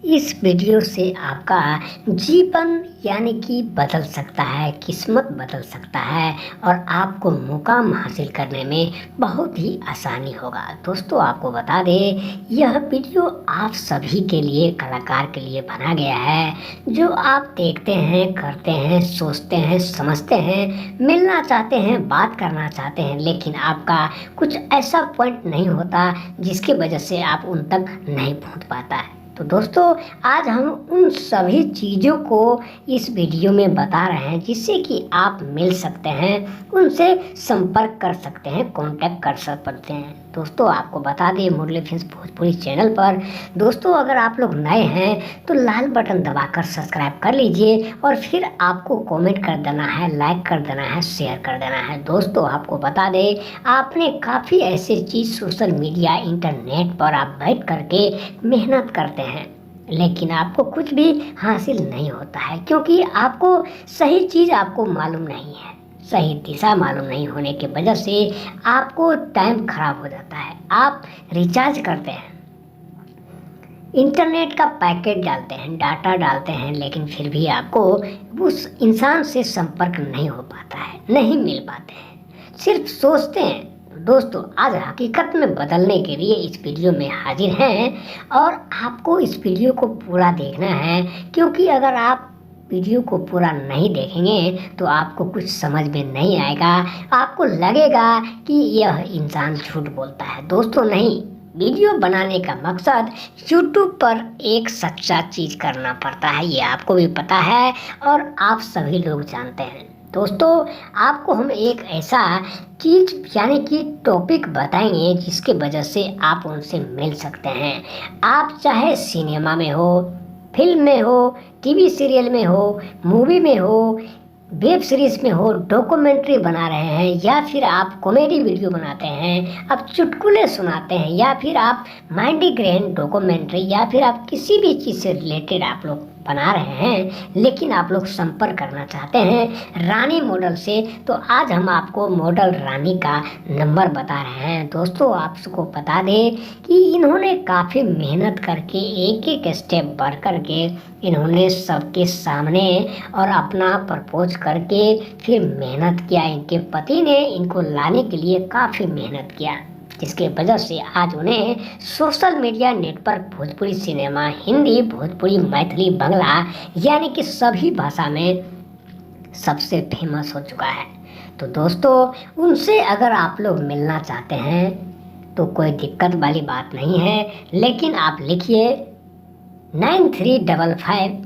इस वीडियो से आपका जीवन यानी कि बदल सकता है, किस्मत बदल सकता है और आपको मुकाम हासिल करने में बहुत ही आसानी होगा। दोस्तों आपको बता दें, यह वीडियो आप सभी के लिए, कलाकार के लिए बना गया है जो आप देखते हैं, करते हैं, सोचते हैं, समझते हैं, मिलना चाहते हैं, बात करना चाहते हैं, लेकिन आपका कुछ ऐसा पॉइंट नहीं होता जिसकी वजह से आप उन तक नहीं पहुंच पाता है। तो दोस्तों आज हम उन सभी चीज़ों को इस वीडियो में बता रहे हैं जिससे कि आप मिल सकते हैं, उनसे संपर्क कर सकते हैं, कांटेक्ट कर सकते हैं। दोस्तों आपको बता दें, मुरली फिल्म्स भोजपुरी चैनल पर दोस्तों अगर आप लोग नए हैं तो लाल बटन दबाकर सब्सक्राइब कर लीजिए और फिर आपको कमेंट कर देना है, लाइक कर देना है, शेयर कर देना है। दोस्तों आपको बता दें, आपने काफ़ी ऐसे चीज़ सोशल मीडिया, इंटरनेट पर आप बैठ करके मेहनत करते हैं लेकिन आपको कुछ भी हासिल नहीं होता है क्योंकि आपको सही चीज़ आपको मालूम नहीं है, सही दिशा मालूम नहीं होने की वजह से आपको टाइम खराब हो जाता है। आप रिचार्ज करते हैं, इंटरनेट का पैकेट डालते हैं, डाटा डालते हैं, लेकिन फिर भी आपको उस इंसान से संपर्क नहीं हो पाता है, नहीं मिल पाते हैं, सिर्फ सोचते हैं। दोस्तों आज हकीकत में बदलने के लिए इस वीडियो में हाजिर हैं और आपको इस वीडियो को पूरा देखना है क्योंकि अगर आप वीडियो को पूरा नहीं देखेंगे तो आपको कुछ समझ में नहीं आएगा, आपको लगेगा कि यह इंसान झूठ बोलता है। दोस्तों नहीं, वीडियो बनाने का मकसद यूट्यूब पर एक सच्चा चीज़ करना पड़ता है, ये आपको भी पता है और आप सभी लोग जानते हैं। दोस्तों आपको हम एक ऐसा चीज़ यानी कि टॉपिक बताएंगे जिसके वजह से आप उनसे मिल सकते हैं। आप चाहे सिनेमा में हो, फिल्म में हो, टीवी सीरियल में हो, मूवी में हो, वेब सीरीज़ में हो, डॉक्यूमेंट्री बना रहे हैं या फिर आप कॉमेडी वीडियो बनाते हैं, आप चुटकुले सुनाते हैं या फिर आप माइंडीग्रेन डॉक्यूमेंट्री या फिर आप किसी भी चीज़ से रिलेटेड आप लोग बना रहे हैं लेकिन आप लोग संपर्क करना चाहते हैं रानी मॉडल से, तो आज हम आपको मॉडल रानी का नंबर बता रहे हैं। दोस्तों आपको बता दें कि इन्होंने काफ़ी मेहनत करके एक एक स्टेप बढ़ करके इन्होंने सबके सामने और अपना प्रपोज करके फिर मेहनत किया। इनके पति ने इनको लाने के लिए काफ़ी मेहनत किया जिसके वजह से आज उन्हें social media network Bhojpuri cinema, Hindi, Bhojpuri, Maithili, Bangla यानी कि सभी भाषा में सबसे फेमस हो चुका है। तो दोस्तों उनसे अगर आप लोग मिलना चाहते हैं तो कोई दिक्कत वाली बात नहीं है, लेकिन आप लिखिए 9355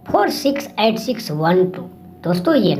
468612। दोस्तों ये